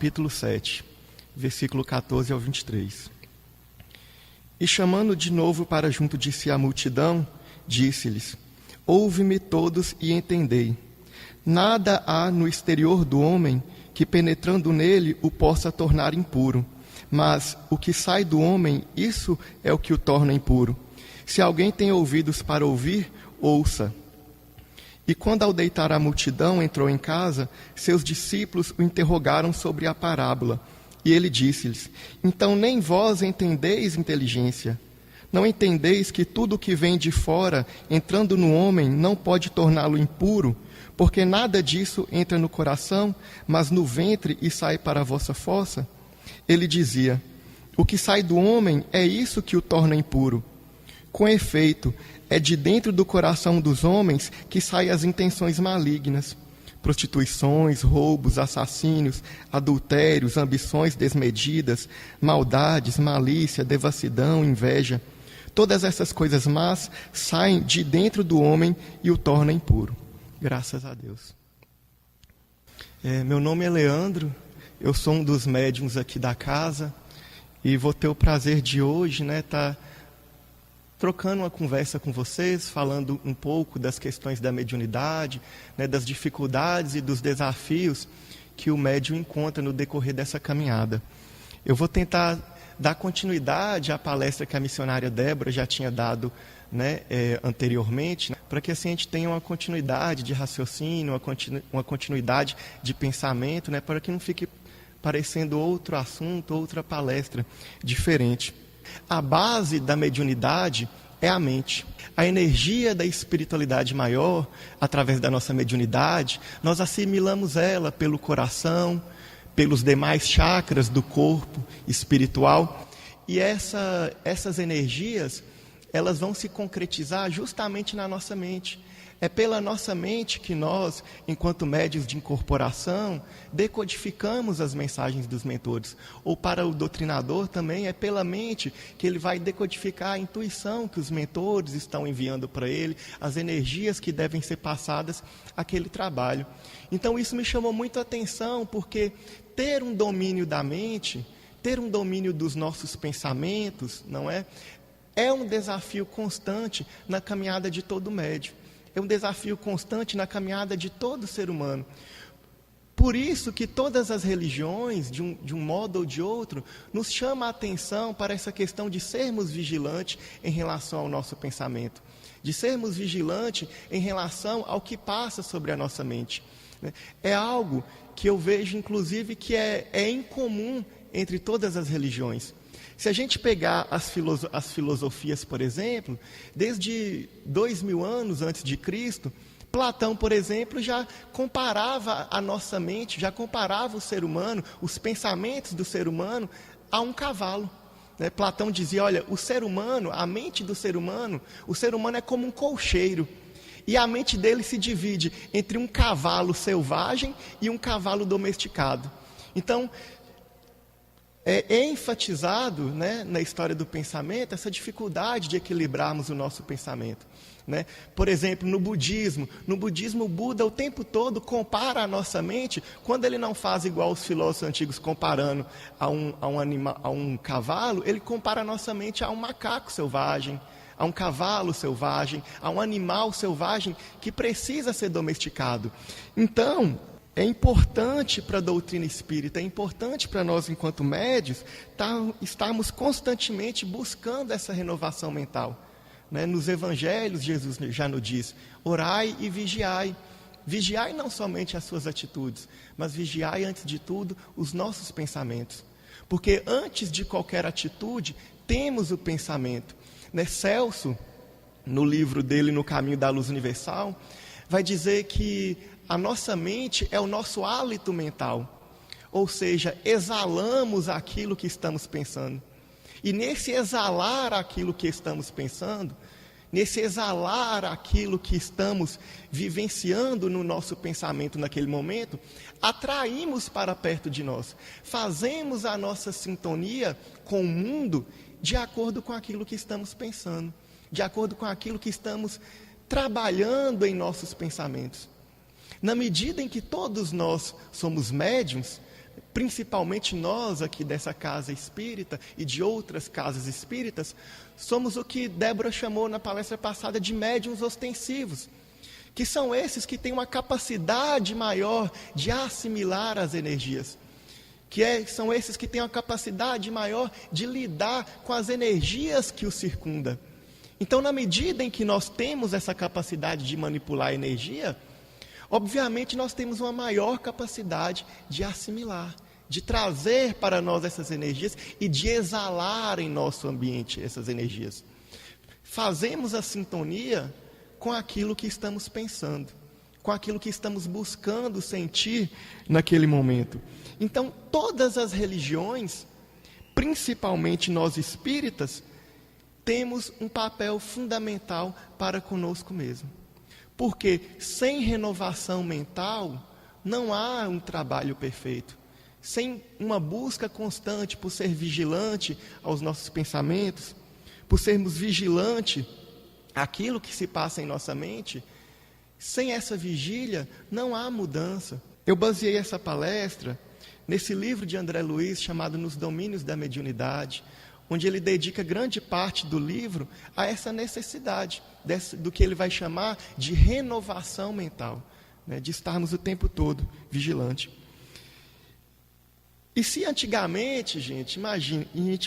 capítulo 7, versículo 14 ao 23. E chamando de novo para junto de si a multidão, disse-lhes: Ouve-me todos e entendei. Nada há no exterior do homem que, penetrando nele, o possa tornar impuro. Mas o que sai do homem, isso é o que o torna impuro. Se alguém tem ouvidos para ouvir, ouça. E quando ao deitar a multidão entrou em casa, seus discípulos o interrogaram sobre a parábola. E ele disse-lhes: Então nem vós entendeis inteligência? Não entendeis que tudo que vem de fora, entrando no homem, não pode torná-lo impuro? Porque nada disso entra no coração, mas no ventre e sai para a vossa fossa? Ele dizia: O que sai do homem é isso que o torna impuro. Com efeito, é de dentro do coração dos homens que saem as intenções malignas: prostituições, roubos, assassínios, adultérios, ambições desmedidas, maldades, malícia, devassidão, inveja. Todas essas coisas más saem de dentro do homem e o tornam impuro. Graças a Deus. Meu nome é Leandro, eu sou um dos médiuns aqui da casa e vou ter o prazer de hoje, estar trocando uma conversa com vocês, falando um pouco das questões da mediunidade, das dificuldades e dos desafios que o médium encontra no decorrer dessa caminhada. Eu vou tentar dar continuidade à palestra que a missionária Débora já tinha dado anteriormente, para que assim a gente tenha uma continuidade de raciocínio, uma continuidade de pensamento, para que não fique parecendo outro assunto, outra palestra diferente. A base da mediunidade é a mente. A energia da espiritualidade maior, através da nossa mediunidade, nós assimilamos ela pelo coração, pelos demais chakras do corpo espiritual. E essas energias, elas vão se concretizar justamente na nossa mente. É pela nossa mente que nós, enquanto médiuns de incorporação, decodificamos as mensagens dos mentores. Ou para o doutrinador também, é pela mente que ele vai decodificar a intuição que os mentores estão enviando para ele, as energias que devem ser passadas àquele trabalho. Então isso me chamou muito a atenção, porque ter um domínio da mente, ter um domínio dos nossos pensamentos, é um desafio constante na caminhada de todo médium. É um desafio constante na caminhada de todo ser humano. Por isso que todas as religiões, de um modo ou de outro, nos chamam a atenção para essa questão de sermos vigilantes em relação ao nosso pensamento, de sermos vigilantes em relação ao que passa sobre a nossa mente. É algo que eu vejo, inclusive, que é incomum entre todas as religiões. Se a gente pegar as filosofias, por exemplo, desde 2000 anos antes de Cristo, Platão, por exemplo, já comparava a nossa mente, já comparava o ser humano, os pensamentos do ser humano, a um cavalo. Platão dizia: olha, o ser humano, a mente do ser humano, o ser humano é como um colcheiro. E a mente dele se divide entre um cavalo selvagem e um cavalo domesticado. Então, é enfatizado na história do pensamento essa dificuldade de equilibrarmos o nosso pensamento. Por exemplo, no budismo, o Buda o tempo todo compara a nossa mente, quando ele não faz igual os filósofos antigos comparando a um cavalo, ele compara a nossa mente a um macaco selvagem, a um cavalo selvagem, a um animal selvagem que precisa ser domesticado. Então, é importante para a doutrina espírita, é importante para nós, enquanto médios, estarmos constantemente buscando essa renovação mental. Nos evangelhos, Jesus já nos diz: orai e vigiai. Vigiai não somente as suas atitudes, mas vigiai, antes de tudo, os nossos pensamentos. Porque antes de qualquer atitude, temos o pensamento. Celso, no livro dele, No Caminho da Luz Universal, vai dizer que a nossa mente é o nosso hálito mental, ou seja, exalamos aquilo que estamos pensando. E nesse exalar aquilo que estamos pensando, nesse exalar aquilo que estamos vivenciando no nosso pensamento naquele momento, atraímos para perto de nós, fazemos a nossa sintonia com o mundo de acordo com aquilo que estamos pensando, de acordo com aquilo que estamos trabalhando em nossos pensamentos. Na medida em que todos nós somos médiuns, principalmente nós aqui dessa casa espírita e de outras casas espíritas, somos o que Débora chamou na palestra passada de médiuns ostensivos, que são esses que têm uma capacidade maior de assimilar as energias, são esses que têm uma capacidade maior de lidar com as energias que os circundam. Então, na medida em que nós temos essa capacidade de manipular a energia, obviamente nós temos uma maior capacidade de assimilar, de trazer para nós essas energias e de exalar em nosso ambiente essas energias. Fazemos a sintonia com aquilo que estamos pensando, com aquilo que estamos buscando sentir naquele momento. Então, todas as religiões, principalmente nós espíritas, temos um papel fundamental para conosco mesmo. Porque sem renovação mental, não há um trabalho perfeito. Sem uma busca constante por ser vigilante aos nossos pensamentos, por sermos vigilantes àquilo que se passa em nossa mente, sem essa vigília, não há mudança. Eu baseei essa palestra nesse livro de André Luiz, chamado Nos Domínios da Mediunidade, onde ele dedica grande parte do livro a essa necessidade, do que ele vai chamar de renovação mental, né, de estarmos o tempo todo vigilante. E se antigamente, a gente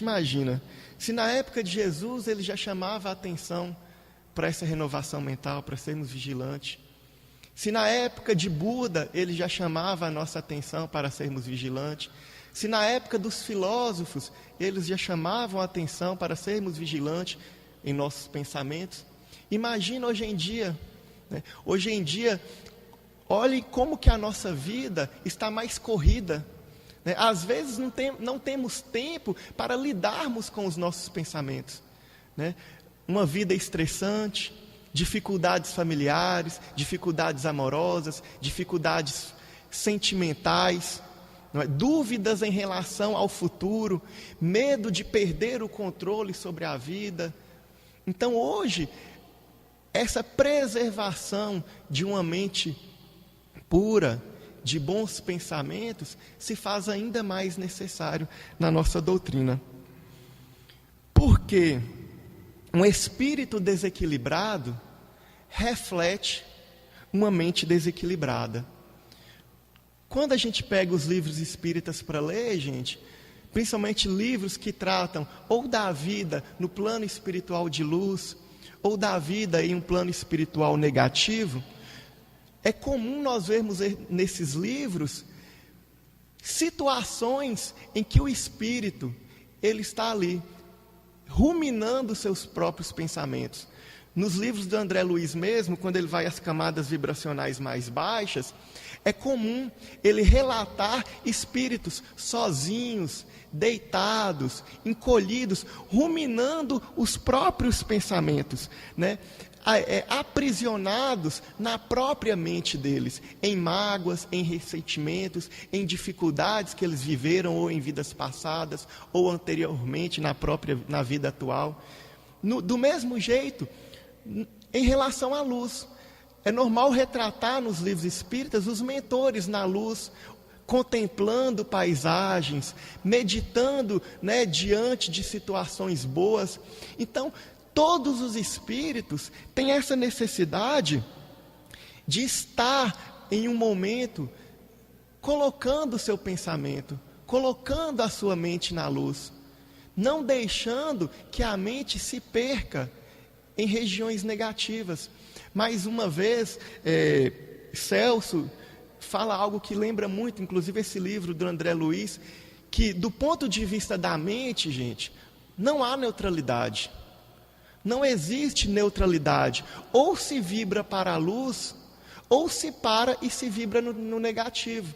imagina, se na época de Jesus ele já chamava a atenção para essa renovação mental, para sermos vigilantes, se na época de Buda ele já chamava a nossa atenção para sermos vigilantes, se na época dos filósofos eles já chamavam a atenção para sermos vigilantes em nossos pensamentos, imagina hoje em dia, né? Hoje em dia, olhe como que a nossa vida está mais corrida, né? Às vezes não temos tempo para lidarmos com os nossos pensamentos, né? Uma vida estressante, dificuldades familiares, dificuldades amorosas, dificuldades sentimentais, não é? Dúvidas em relação ao futuro, medo de perder o controle sobre a vida. Então hoje, essa preservação de uma mente pura, de bons pensamentos, se faz ainda mais necessário na nossa doutrina. Porque um espírito desequilibrado reflete uma mente desequilibrada. Quando a gente pega os livros espíritas para ler, gente, principalmente livros que tratam ou da vida no plano espiritual de luz, ou da vida em um plano espiritual negativo, é comum nós vermos nesses livros situações em que o espírito ele está ali ruminando seus próprios pensamentos. Nos livros do André Luiz mesmo, quando ele vai às camadas vibracionais mais baixas, é comum ele relatar espíritos sozinhos, deitados, encolhidos, ruminando os próprios pensamentos, né? Aprisionados na própria mente deles, em mágoas, em ressentimentos, em dificuldades que eles viveram ou em vidas passadas, ou anteriormente na vida atual. Do mesmo jeito, em relação à luz, é normal retratar nos livros espíritas os mentores na luz, contemplando paisagens, meditando, né, diante de situações boas. Então, todos os espíritos têm essa necessidade de estar em um momento colocando o seu pensamento, colocando a sua mente na luz, não deixando que a mente se perca em regiões negativas. Mais uma vez, Celso fala algo que lembra muito, inclusive esse livro do André Luiz, que do ponto de vista da mente, gente, não há neutralidade. Não existe neutralidade. Ou se vibra para a luz, ou se para e se vibra no negativo.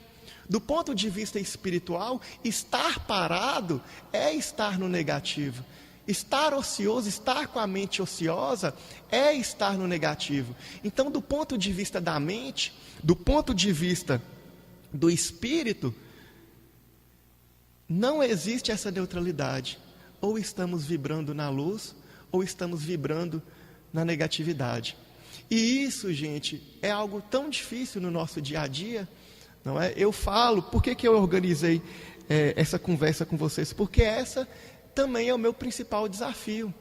Do ponto de vista espiritual, estar parado é estar no negativo. Estar ocioso, estar com a mente ociosa, é estar no negativo. Então, do ponto de vista da mente, do ponto de vista do espírito, não existe essa neutralidade. Ou estamos vibrando na luz, ou estamos vibrando na negatividade. E isso, gente, é algo tão difícil no nosso dia a dia, não é? Eu falo, por que eu organizei essa conversa com vocês? Porque essa também é o meu principal desafio.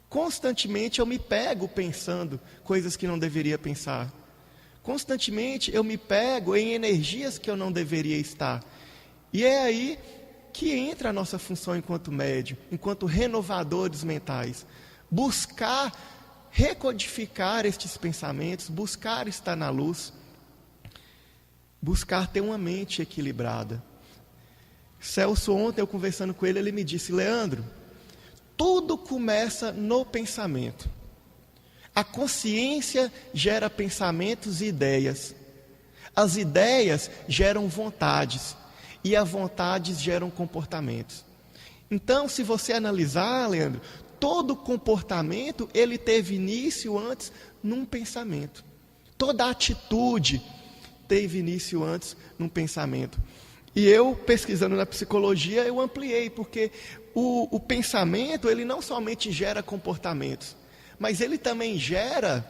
Constantemente eu me pego pensando coisas que não deveria pensar. Constantemente eu me pego em energias que eu não deveria estar. E é aí que entra a nossa função enquanto médium, enquanto renovadores mentais. Buscar recodificar estes pensamentos, buscar estar na luz, buscar ter uma mente equilibrada. Celso, ontem eu conversando com ele, ele me disse: Leandro, tudo começa no pensamento. A consciência gera pensamentos e ideias. As ideias geram vontades. E as vontades geram comportamentos. Então, se você analisar, Leandro, todo comportamento, ele teve início antes num pensamento. Toda atitude teve início antes num pensamento. E eu, pesquisando na psicologia, eu ampliei, porque o pensamento, ele não somente gera comportamentos, mas ele também gera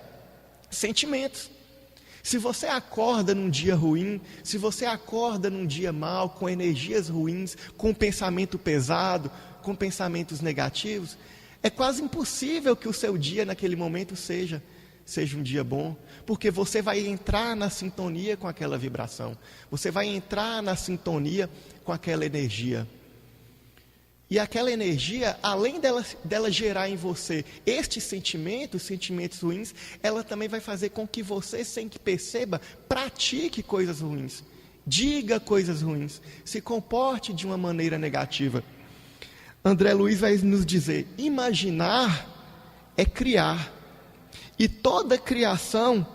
sentimentos. Se você acorda num dia ruim, se você acorda num dia mau, com energias ruins, com pensamento pesado, com pensamentos negativos, é quase impossível que o seu dia naquele momento seja um dia bom, porque você vai entrar na sintonia com aquela vibração, você vai entrar na sintonia com aquela energia. E aquela energia, além dela gerar em você estes sentimentos, sentimentos ruins, ela também vai fazer com que você, sem que perceba, pratique coisas ruins, diga coisas ruins, se comporte de uma maneira negativa. André Luiz vai nos dizer: imaginar é criar, e toda criação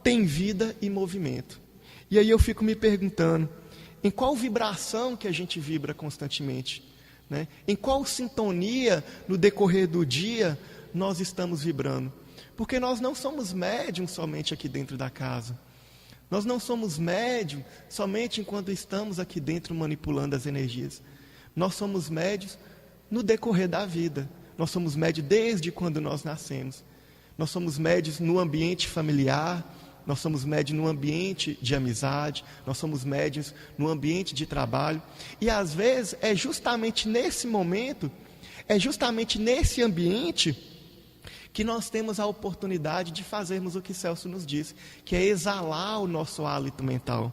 tem vida e movimento. E aí eu fico me perguntando, em qual vibração que a gente vibra constantemente? Né? Em qual sintonia no decorrer do dia nós estamos vibrando? Porque nós não somos médiums somente aqui dentro da casa. Nós não somos médiums somente enquanto estamos aqui dentro manipulando as energias. Nós somos médiums no decorrer da vida. Nós somos médiums desde quando nós nascemos. Nós somos médiums no ambiente familiar, nós somos médiums no ambiente de amizade, nós somos médiums no ambiente de trabalho. E às vezes é justamente nesse momento, é justamente nesse ambiente que nós temos a oportunidade de fazermos o que Celso nos disse, que é exalar o nosso hálito mental.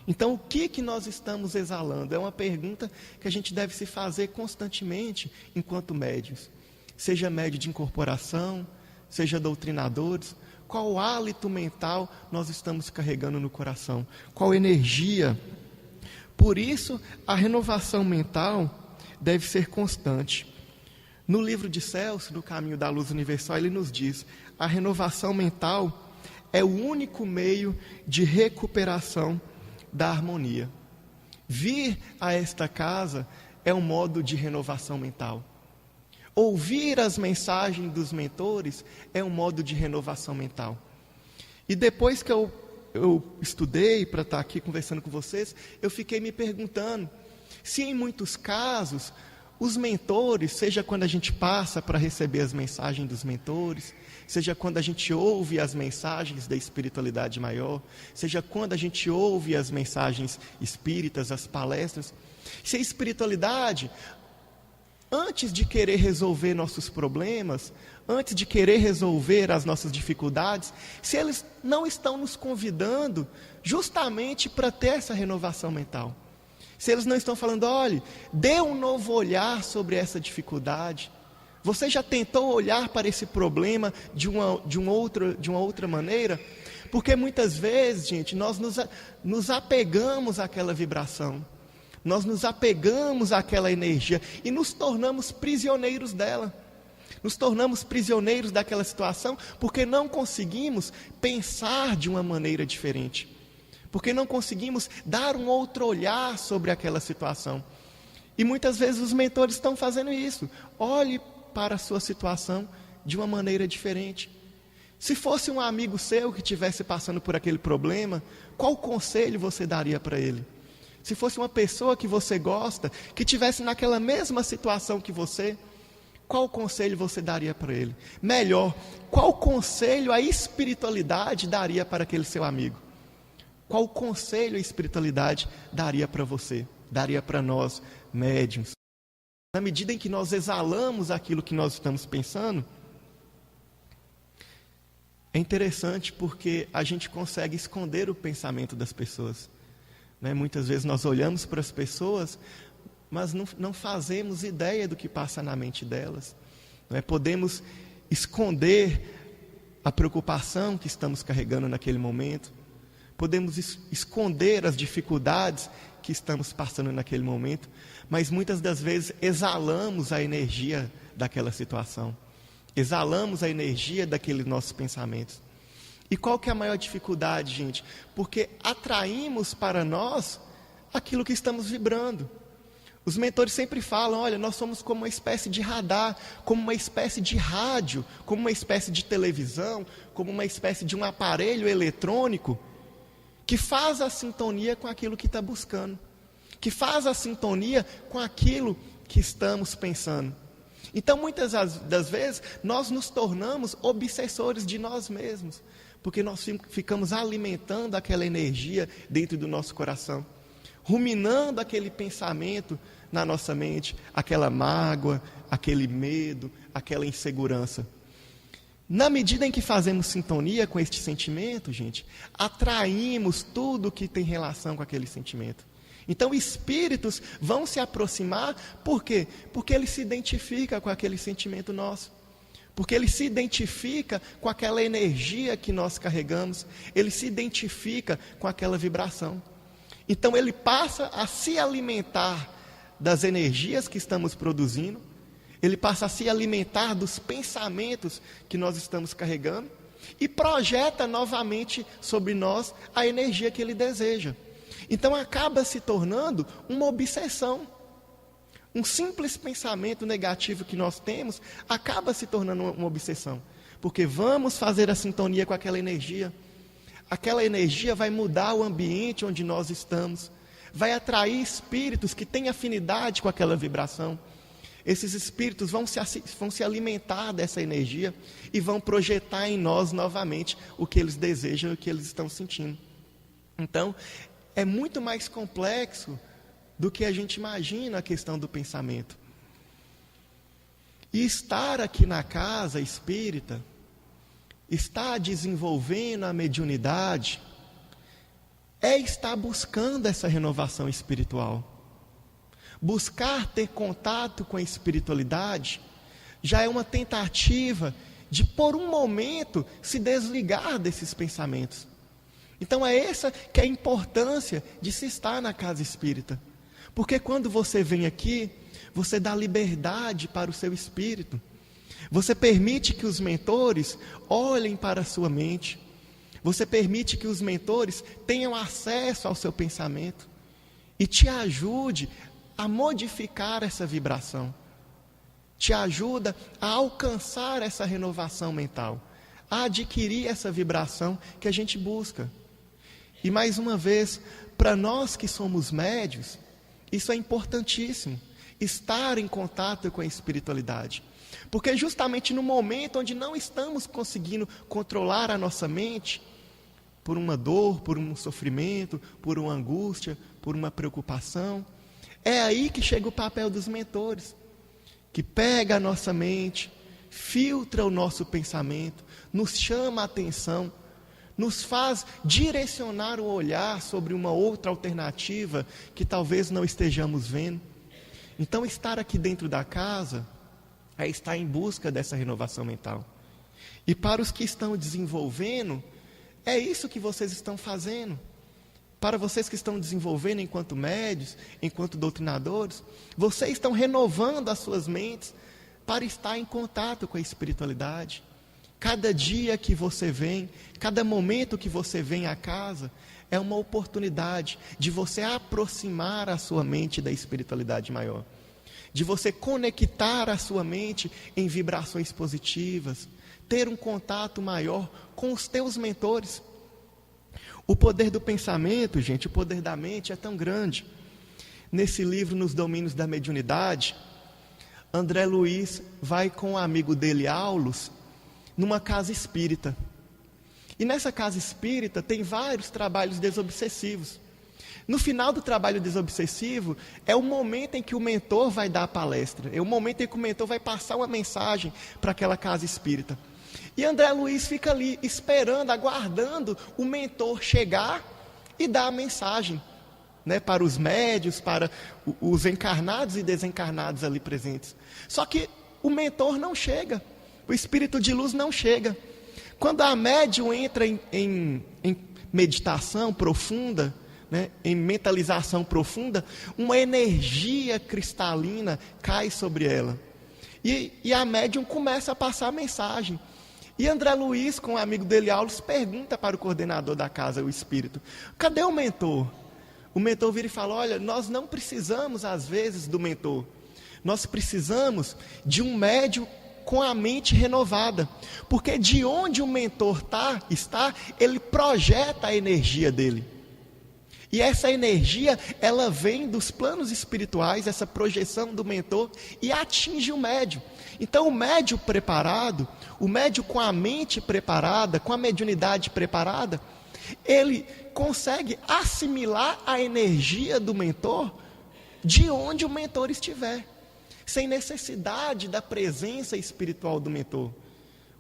Então, o que nós estamos exalando? É uma pergunta que a gente deve se fazer constantemente enquanto médiuns. Seja médium de incorporação, seja doutrinadores, qual hálito mental nós estamos carregando no coração? Qual energia? Por isso, a renovação mental deve ser constante. No livro de Celso, no Caminho da Luz Universal, ele nos diz: a renovação mental é o único meio de recuperação da harmonia. Vir a esta casa é um modo de renovação mental. Ouvir as mensagens dos mentores é um modo de renovação mental. E depois que eu estudei para estar aqui conversando com vocês, eu fiquei me perguntando se em muitos casos os mentores, seja quando a gente passa para receber as mensagens dos mentores, seja quando a gente ouve as mensagens da espiritualidade maior, seja quando a gente ouve as mensagens espíritas, as palestras, se a espiritualidade, antes de querer resolver nossos problemas, antes de querer resolver as nossas dificuldades, se eles não estão nos convidando justamente para ter essa renovação mental. Se eles não estão falando: olhe, dê um novo olhar sobre essa dificuldade. Você já tentou olhar para esse problema de uma outra maneira? Porque muitas vezes, gente, nós nos apegamos àquela vibração. Nós nos apegamos àquela energia e nos tornamos prisioneiros dela. Nos tornamos prisioneiros daquela situação porque não conseguimos pensar de uma maneira diferente. Porque não conseguimos dar um outro olhar sobre aquela situação. E muitas vezes os mentores estão fazendo isso. Olhe para a sua situação de uma maneira diferente. Se fosse um amigo seu que estivesse passando por aquele problema, qual conselho você daria para ele? Se fosse uma pessoa que você gosta, que estivesse naquela mesma situação que você, qual conselho você daria para ele? Melhor, qual conselho a espiritualidade daria para aquele seu amigo? Qual conselho a espiritualidade daria para você, daria para nós, médiuns? Na medida em que nós exalamos aquilo que nós estamos pensando, é interessante porque a gente consegue esconder o pensamento das pessoas. Né? Muitas vezes nós olhamos para as pessoas, mas não fazemos ideia do que passa na mente delas. Né? Podemos esconder a preocupação que estamos carregando naquele momento. Podemos esconder as dificuldades que estamos passando naquele momento, mas muitas das vezes exalamos a energia daquela situação, exalamos a energia daqueles nossos pensamentos. E qual que é a maior dificuldade, gente? Porque atraímos para nós aquilo que estamos vibrando. Os mentores sempre falam, olha, nós somos como uma espécie de radar, como uma espécie de rádio, como uma espécie de televisão, como uma espécie de um aparelho eletrônico, que faz a sintonia com aquilo que está buscando, que faz a sintonia com aquilo que estamos pensando. Então, muitas das vezes, nós nos tornamos obsessores de nós mesmos, porque nós ficamos alimentando aquela energia dentro do nosso coração, ruminando aquele pensamento na nossa mente, aquela mágoa, aquele medo, aquela insegurança. Na medida em que fazemos sintonia com este sentimento, gente, atraímos tudo que tem relação com aquele sentimento. Então, espíritos vão se aproximar, por quê? Porque ele se identifica com aquele sentimento nosso. Porque ele se identifica com aquela energia que nós carregamos. Ele se identifica com aquela vibração. Então, ele passa a se alimentar das energias que estamos produzindo. Ele passa a se alimentar dos pensamentos que nós estamos carregando e projeta novamente sobre nós a energia que ele deseja. Então acaba se tornando uma obsessão. Um simples pensamento negativo que nós temos acaba se tornando uma obsessão. Porque vamos fazer a sintonia com aquela energia. Aquela energia vai mudar o ambiente onde nós estamos. Vai atrair espíritos que têm afinidade com aquela vibração. Esses espíritos vão se alimentar dessa energia e vão projetar em nós novamente o que eles desejam e o que eles estão sentindo. Então, é muito mais complexo do que a gente imagina a questão do pensamento. E estar aqui na casa espírita, estar desenvolvendo a mediunidade, é estar buscando essa renovação espiritual. Buscar ter contato com a espiritualidade já é uma tentativa de, por um momento, se desligar desses pensamentos. Então é essa que é a importância de se estar na casa espírita. Porque quando você vem aqui, você dá liberdade para o seu espírito. Você permite que os mentores olhem para a sua mente. Você permite que os mentores tenham acesso ao seu pensamento e te ajude a modificar essa vibração, te ajuda a alcançar essa renovação mental, a adquirir essa vibração que a gente busca. E mais uma vez, para nós que somos médios, isso é importantíssimo, estar em contato com a espiritualidade. Porque justamente no momento onde não estamos conseguindo controlar a nossa mente, por uma dor, por um sofrimento, por uma angústia, por uma preocupação, é aí que chega o papel dos mentores, que pega a nossa mente, filtra o nosso pensamento, nos chama a atenção, nos faz direcionar o olhar sobre uma outra alternativa que talvez não estejamos vendo. Então, estar aqui dentro da casa é estar em busca dessa renovação mental. E para os que estão desenvolvendo, é isso que vocês estão fazendo. Para vocês que estão desenvolvendo enquanto médios, enquanto doutrinadores, vocês estão renovando as suas mentes para estar em contato com a espiritualidade. Cada dia que você vem, cada momento que você vem à casa, é uma oportunidade de você aproximar a sua mente da espiritualidade maior. De você conectar a sua mente em vibrações positivas, ter um contato maior com os teus mentores. O poder do pensamento, gente, o poder da mente é tão grande. Nesse livro, Nos Domínios da Mediunidade, André Luiz vai com um amigo dele, Aulus, numa casa espírita. E nessa casa espírita tem vários trabalhos desobsessivos. No final do trabalho desobsessivo, é o momento em que o mentor vai dar a palestra, é o momento em que o mentor vai passar uma mensagem para aquela casa espírita. E André Luiz fica ali esperando, aguardando o mentor chegar e dar a mensagem, né, para os médios, para os encarnados e desencarnados ali presentes. Só que o mentor não chega, o espírito de luz não chega. Quando a médium entra em meditação profunda, né, em mentalização profunda, uma energia cristalina cai sobre ela. E a médium começa a passar a mensagem. E André Luiz, com o amigo dele, Aulos, pergunta para o coordenador da casa, o espírito: cadê o mentor? O mentor vira e fala: olha, nós não precisamos às vezes do mentor. Nós precisamos de um médium com a mente renovada. Porque de onde o mentor está, ele projeta a energia dele. E essa energia, ela vem dos planos espirituais, essa projeção do mentor, e atinge o médium. Então o médium preparado, o médium com a mente preparada, com a mediunidade preparada, ele consegue assimilar a energia do mentor de onde o mentor estiver, sem necessidade da presença espiritual do mentor.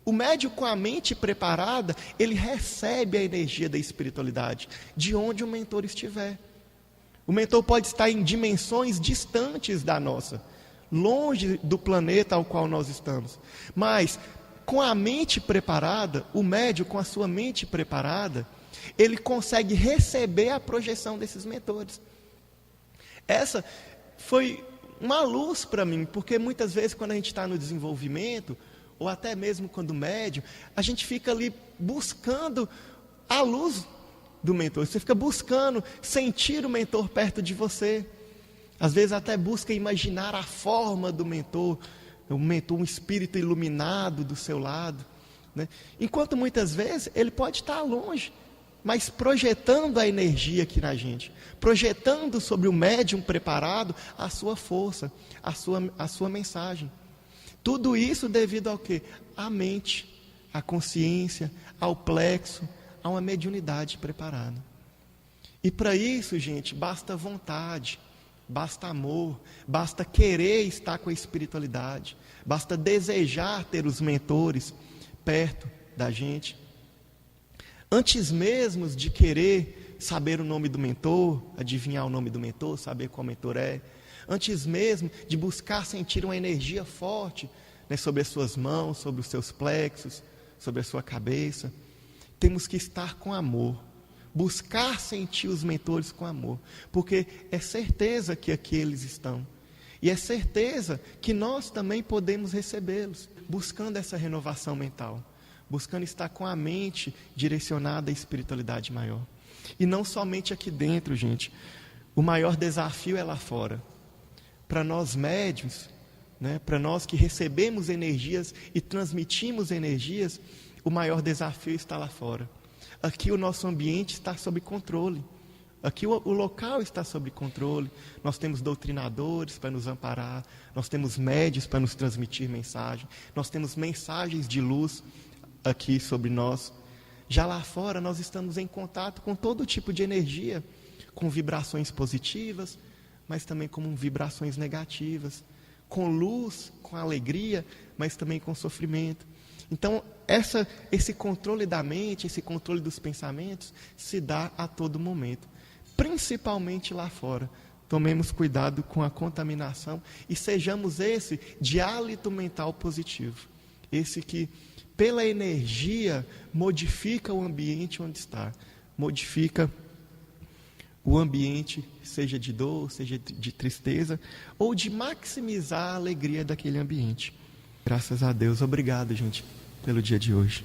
O médium com a mente preparada, ele recebe a energia da espiritualidade de onde o mentor estiver. O mentor pode estar em dimensões distantes da nossa, longe do planeta ao qual nós estamos. Mas, com a mente preparada, o médium com a sua mente preparada, ele consegue receber a projeção desses mentores. Essa foi uma luz para mim, porque muitas vezes quando a gente está no desenvolvimento, ou até mesmo quando médium, a gente fica ali buscando a luz do mentor. Você fica buscando sentir o mentor perto de você. Às vezes até busca imaginar a forma do mentor, um espírito iluminado do seu lado, né? Enquanto muitas vezes ele pode estar longe, mas projetando a energia aqui na gente, projetando sobre o médium preparado a sua força, a sua mensagem. Tudo isso devido ao quê? À mente, à consciência, ao plexo, a uma mediunidade preparada. E para isso, gente, basta vontade, basta amor, basta querer estar com a espiritualidade, basta desejar ter os mentores perto da gente. Antes mesmo de querer saber o nome do mentor, adivinhar o nome do mentor, saber qual mentor é, antes mesmo de buscar sentir uma energia forte, né, sobre as suas mãos, sobre os seus plexos, sobre a sua cabeça, temos que estar com amor, buscar sentir os mentores com amor, porque é certeza que aqui eles estão, e é certeza que nós também podemos recebê-los, buscando essa renovação mental, buscando estar com a mente direcionada à espiritualidade maior. E não somente aqui dentro, gente, o maior desafio é lá fora. Para nós médiuns, né, para nós que recebemos energias e transmitimos energias, o maior desafio está lá fora. Aqui o nosso ambiente está sob controle. Aqui o local está sob controle. Nós temos doutrinadores para nos amparar, nós temos médios para nos transmitir mensagem, nós temos mensagens de luz aqui sobre nós. Já lá fora nós estamos em contato com todo tipo de energia, com vibrações positivas, mas também com vibrações negativas, com luz, com alegria, mas também com sofrimento. Então, esse controle da mente, esse controle dos pensamentos, se dá a todo momento, principalmente lá fora. Tomemos cuidado com a contaminação e sejamos esse de hálito mental positivo, esse que, pela energia, modifica o ambiente onde está, modifica o ambiente, seja de dor, seja de tristeza, ou de maximizar a alegria daquele ambiente. Graças a Deus. Obrigado, gente, pelo dia de hoje.